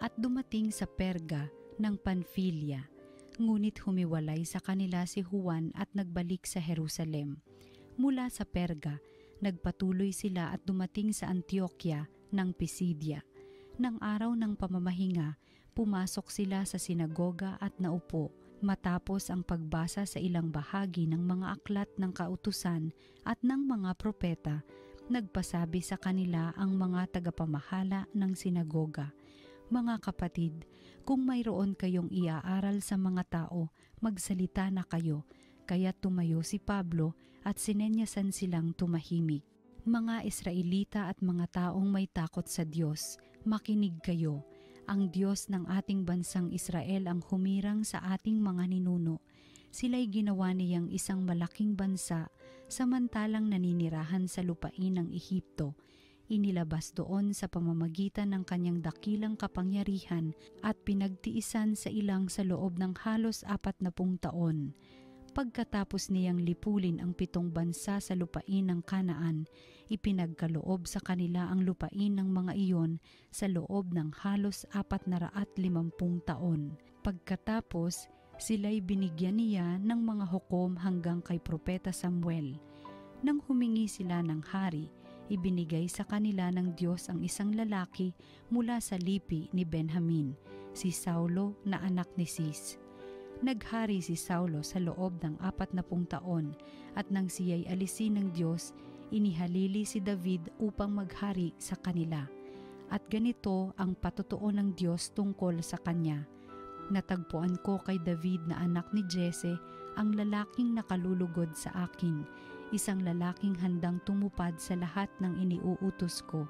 at dumating sa Perga ng Panfilia. Ngunit humiwalay sa kanila si Juan at nagbalik sa Jerusalem. Mula sa Perga, nagpatuloy sila at dumating sa Antioquia ng Pisidia. Nang araw ng pamamahinga, pumasok sila sa sinagoga at naupo. Matapos ang pagbasa sa ilang bahagi ng mga aklat ng kautusan at ng mga propeta, nagpasabi sa kanila ang mga tagapamahala ng sinagoga, "Mga kapatid, kung mayroon kayong iaaral sa mga tao, magsalita na kayo." Kaya tumayo si Pablo at sinenyasan silang tumahimik. "Mga Israelita at mga taong may takot sa Diyos, makinig kayo. Ang Diyos ng ating bansang Israel ang humirang sa ating mga ninuno. Sila'y ginawa niyang isang malaking bansa samantalang naninirahan sa lupain ng Ehipto. Inilabas doon sa pamamagitan ng kanyang dakilang kapangyarihan at pinagtiisan sa ilang sa loob ng halos 40 taon. Pagkatapos niyang lipulin ang 7 bansa sa lupain ng Kanaan, ipinagkaloob sa kanila ang lupain ng mga iyon sa loob ng halos 450 taon. Pagkatapos, sila'y binigyan niya ng mga hukom hanggang kay Propeta Samuel. Nang humingi sila ng hari, ibinigay sa kanila ng Diyos ang isang lalaki mula sa lipi ni Benjamin, si Saulo na anak ni Cis. Naghari si Saulo sa loob ng 40 taon at nang siya'y alisin ng Diyos, inihalili si David upang maghari sa kanila. At ganito ang patotoo ng Diyos tungkol sa kanya. "Natagpuan ko kay David na anak ni Jese ang lalaking nakalulugod sa akin, isang lalaking handang tumupad sa lahat ng iniuutos ko.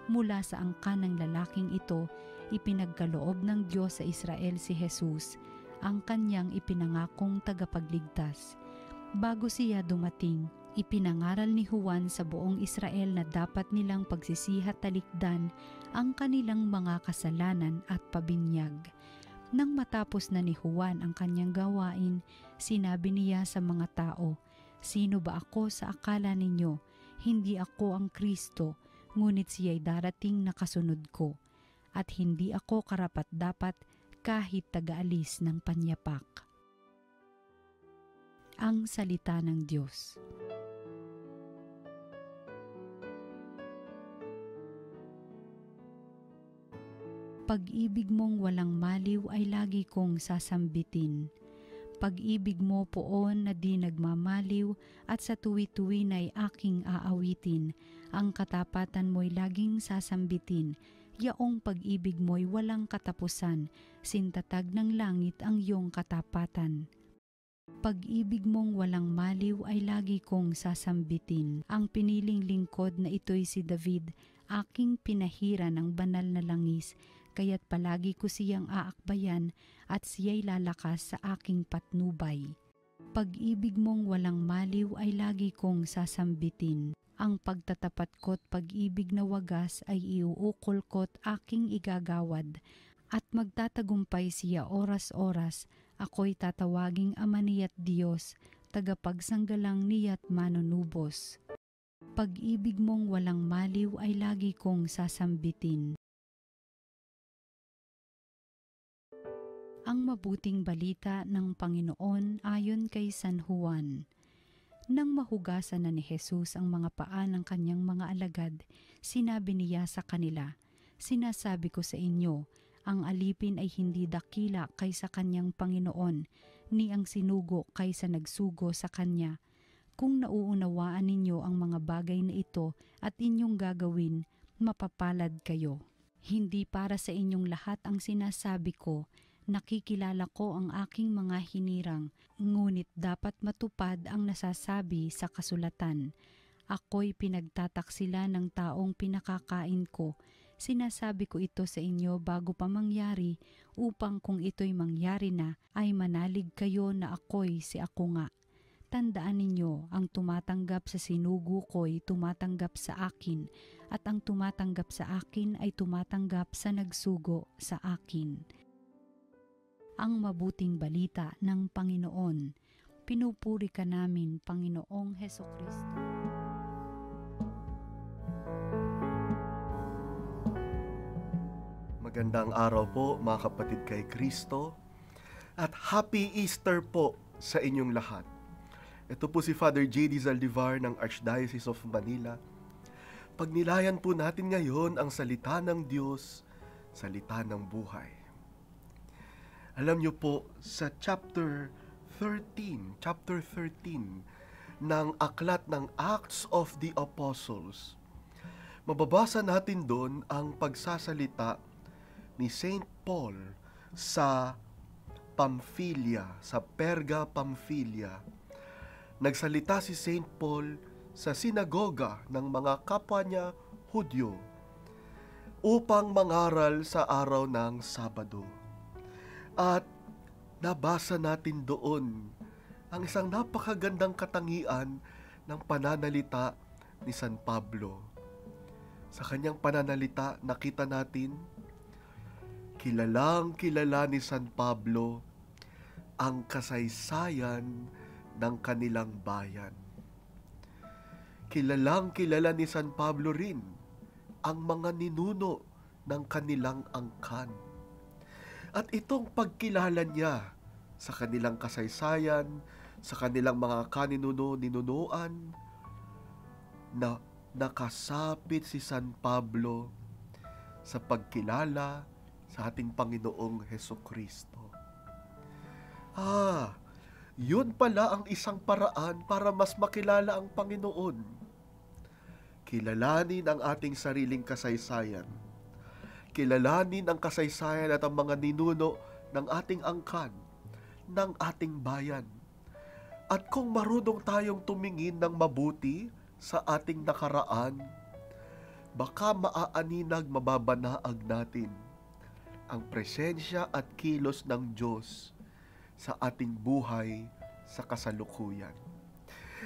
Mula sa angkan ng lalaking ito, ipinagkaloob ng Diyos sa Israel si Jesus, ang kanyang ipinangakong tagapagligtas. Bago siya dumating, ipinangaral ni Juan sa buong Israel na dapat nilang pagsisihat talikdan ang kanilang mga kasalanan at pabinyag. Nang matapos na ni Juan ang kanyang gawain, sinabi niya sa mga tao, 'Sino ba ako sa akala ninyo? Hindi ako ang Kristo, ngunit siya'y darating na kasunod ko. At hindi ako karapat-dapat kahit taga-alis ng panyapak.'" Ang salita ng Diyos. Pag-ibig mong walang maliw ay lagi kong sasambitin. Pag-ibig mo poon na di nagmamaliw at sa tuwi-tuwi na'y aking aawitin. Ang katapatan mo'y laging sasambitin. Yaong pag-ibig mo'y walang katapusan, sintatag ng langit ang iyong katapatan. Pag-ibig mong walang maliw ay lagi kong sasambitin. Ang piniling lingkod na ito'y si David, aking pinahira ng banal na langis, kaya't palagi ko siyang aakbayan at siya'y lalakas sa aking patnubay. Pag-ibig mong walang maliw ay lagi kong sasambitin. Ang pagtatapat ko't pag-ibig na wagas ay iuukol ko't aking igagawad, at magtatagumpay siya oras-oras. Ako'y tatawaging Ama niya't Diyos, tagapagsanggalang niya't manunubos. Pag-ibig mong walang maliw ay lagi kong sasambitin. Ang mabuting balita ng Panginoon ayon kay San Juan. Nang mahugasan na ni Jesus ang mga paa ng kanyang mga alagad, sinabi niya sa kanila, "Sinasabi ko sa inyo, ang alipin ay hindi dakila kaysa kanyang Panginoon, ni ang sinugo kaysa nagsugo sa kanya. Kung nauunawaan ninyo ang mga bagay na ito at inyong gagawin, mapapalad kayo. Hindi para sa inyong lahat ang sinasabi ko. Nakikilala ko ang aking mga hinirang, ngunit dapat matupad ang nasasabi sa kasulatan. Ako'y pinagtataksila ng taong pinakakain ko. Sinasabi ko ito sa inyo bago pa mangyari, upang kung ito'y mangyari na, ay manalig kayo na ako'y si ako nga. Tandaan ninyo, ang tumatanggap sa sinugo ko'y tumatanggap sa akin, at ang tumatanggap sa akin ay tumatanggap sa nagsugo sa akin." Ang mabuting balita ng Panginoon. Pinupuri ka namin, Panginoong Hesukristo. Magandang araw po mga kapatid kay Kristo at Happy Easter po sa inyong lahat. Ito po si Father J.D. Zaldivar ng Archdiocese of Manila. Pagnilayan po natin ngayon ang salita ng Diyos, salita ng buhay. Alam niyo po, sa chapter 13 ng aklat ng Acts of the Apostles, mababasa natin doon ang pagsasalita ni Saint Paul sa Pamphylia, sa Perga, Pamphylia. Nagsalita si Saint Paul sa sinagoga ng mga kapwa niya Hudyo upang mangaral sa araw ng Sabado. At nabasa natin doon ang isang napakagandang katangian ng pananalita ni San Pablo. Sa kanyang pananalita, nakita natin, kilalang kilala ni San Pablo ang kasaysayan ng kanilang bayan. Kilalang kilala ni San Pablo rin ang mga ninuno ng kanilang angkan. At itong pagkilala niya sa kanilang kasaysayan, sa kanilang mga kaninuno-ninunuan, na nakasapit si San Pablo sa pagkilala sa ating Panginoong Hesukristo. Yun pala ang isang paraan para mas makilala ang Panginoon. Kilalanin ang ating sariling kasaysayan. Kilalanin ang kasaysayan at ang mga ninuno ng ating angkan, ng ating bayan. At kung marunong tayong tumingin ng mabuti sa ating nakaraan, baka maaaninag, mababanaag natin ang presensya at kilos ng Diyos sa ating buhay sa kasalukuyan.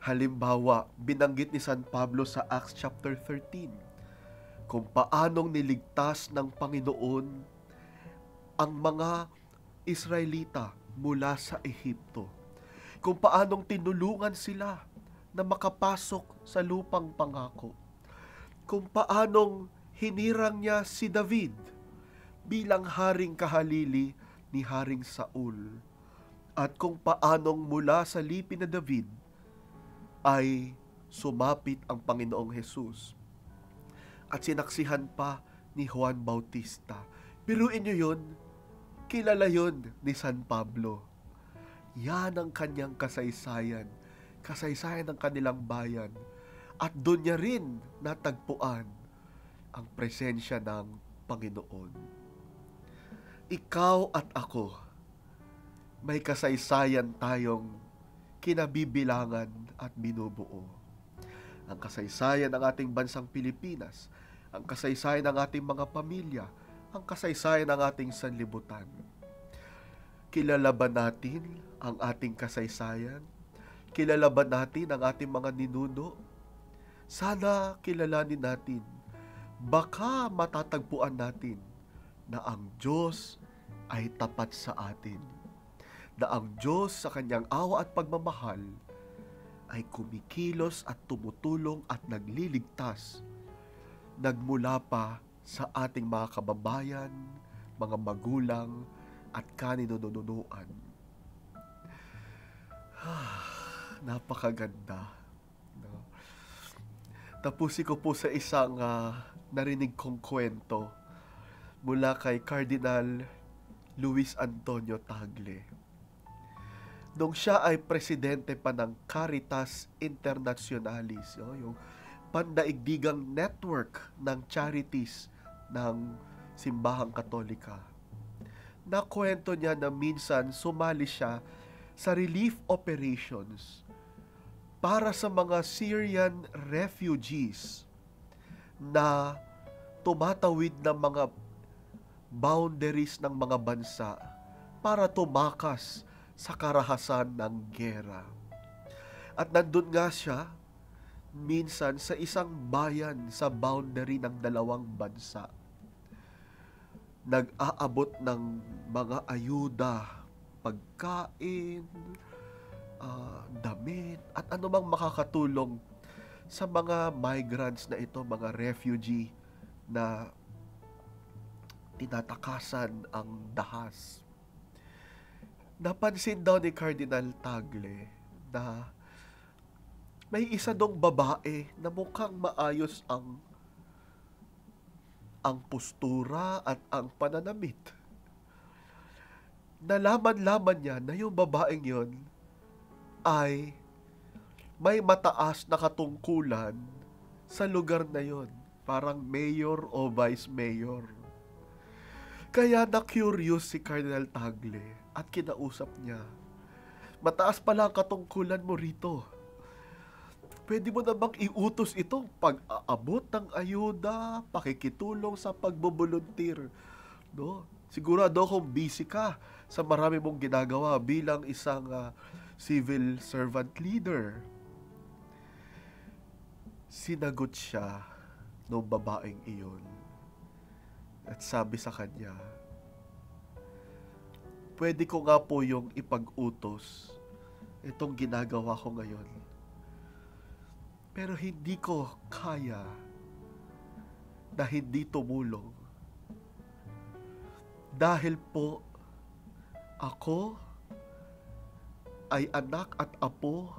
Halimbawa, binanggit ni San Pablo sa Acts chapter 13 kung paanong niligtas ng Panginoon ang mga Israelita mula sa Ehipto. Kung paanong tinulungan sila na makapasok sa lupang pangako. Kung paanong hinirang niya si David bilang haring kahalili ni Haring Saul. At kung paanong mula sa lipi na David ay sumapit ang Panginoong Hesus. At sinaksihan pa ni Juan Bautista. Biruin niyo yun, kilala yun ni San Pablo. Yan ang kanyang kasaysayan, kasaysayan ng kanilang bayan. At doon niya rin natagpuan ang presensya ng Panginoon. Ikaw at ako, may kasaysayan tayong kinabibilangan at binubuo. Ang kasaysayan ng ating bansang Pilipinas, ang kasaysayan ng ating mga pamilya, ang kasaysayan ng ating sanlibutan. Kilala ba natin ang ating kasaysayan? Kilala ba natin ang ating mga ninuno? Sana kilalanin natin. Baka matatagpuan natin na ang Diyos ay tapat sa atin. Na ang Diyos sa kanyang awa at pagmamahal ay kumikilos at tumutulong at nagliligtas. Nagmula pa sa ating mga kababayan, mga magulang at kaninununuan. Napakaganda. No? Tapusin ko po sa isang narinig kong kwento mula kay Cardinal Luis Antonio Tagle. Nung siya ay presidente pa ng Caritas Internationalis, yung pandaigdigang network ng charities ng Simbahang Katolika, nakwento niya na minsan sumali siya sa relief operations para sa mga Syrian refugees na tumatawid ng mga boundaries ng mga bansa para tumakas sa karahasan ng gera. At nandun nga siya minsan sa isang bayan sa boundary ng dalawang bansa. Nag-aabot ng mga ayuda, pagkain, damit, at anumang makakatulong sa mga migrants na ito, mga refugee na tinatakasan ang dahas. Napansin daw ni Cardinal Tagle na may isa dong babae na mukhang maayos ang postura at ang pananamit. Nalaman-laman niya na yung babaeng yon ay may mataas na katungkulan sa lugar na yon. Parang mayor o vice mayor. Kaya na-curious si Cardinal Tagle at kinausap niya. Mataas pala ang katungkulan mo rito. Pwede mo namang iutos ito pag-aabot ng ayuda, pakikitulong sa pagbubuluntir. No? Sigurado akong busy ka sa marami mong ginagawa bilang isang civil servant leader. Sinagot siya ng babaeng iyon at sabi sa kanya, pwede ko nga po yung ipag-utos itong ginagawa ko ngayon. Pero hindi ko kaya na hindi tumulong. Dahil po ako ay anak at apo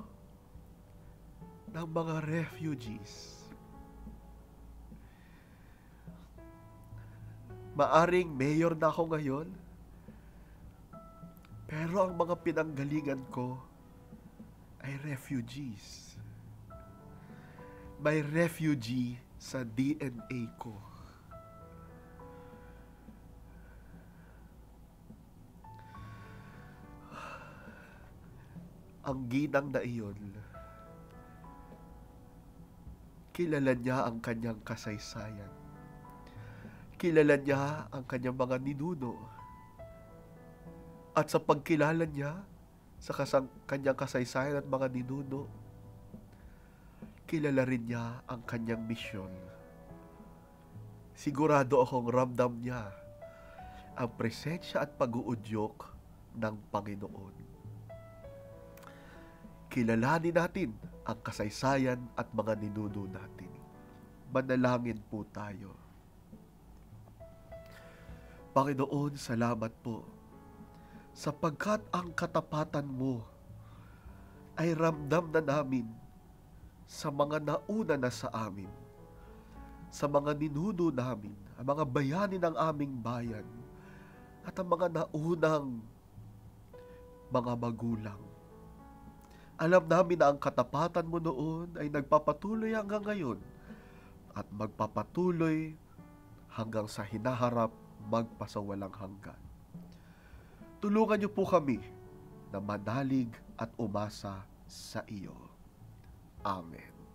ng mga refugees. Maaring mayor na ako ngayon, pero ang mga pinanggalingan ko ay refugees. May refugee sa DNA ko. Ang ginang na iyon, kilala niya ang kanyang kasaysayan. Kilala niya ang kanyang mga ninuno. At sa pagkilala niya sa kanyang kasaysayan at mga ninuno, kilala rin niya ang kanyang misyon. Sigurado akong ramdam niya ang presensya at pag-uudyok ng Panginoon. Kilalanin natin ang kasaysayan at mga ninuno natin. Manalangin po tayo. Panginoon, salamat po sapagkat ang katapatan mo ay ramdam na namin sa mga nauna na sa amin, sa mga ninuno namin, ang mga bayani ng aming bayan, at ang mga naunang mga magulang. Alam namin na ang katapatan mo noon ay nagpapatuloy hanggang ngayon at magpapatuloy hanggang sa hinaharap magpasawalang hanggan. Tulungan niyo po kami na manalig at umasa sa iyo. Amen.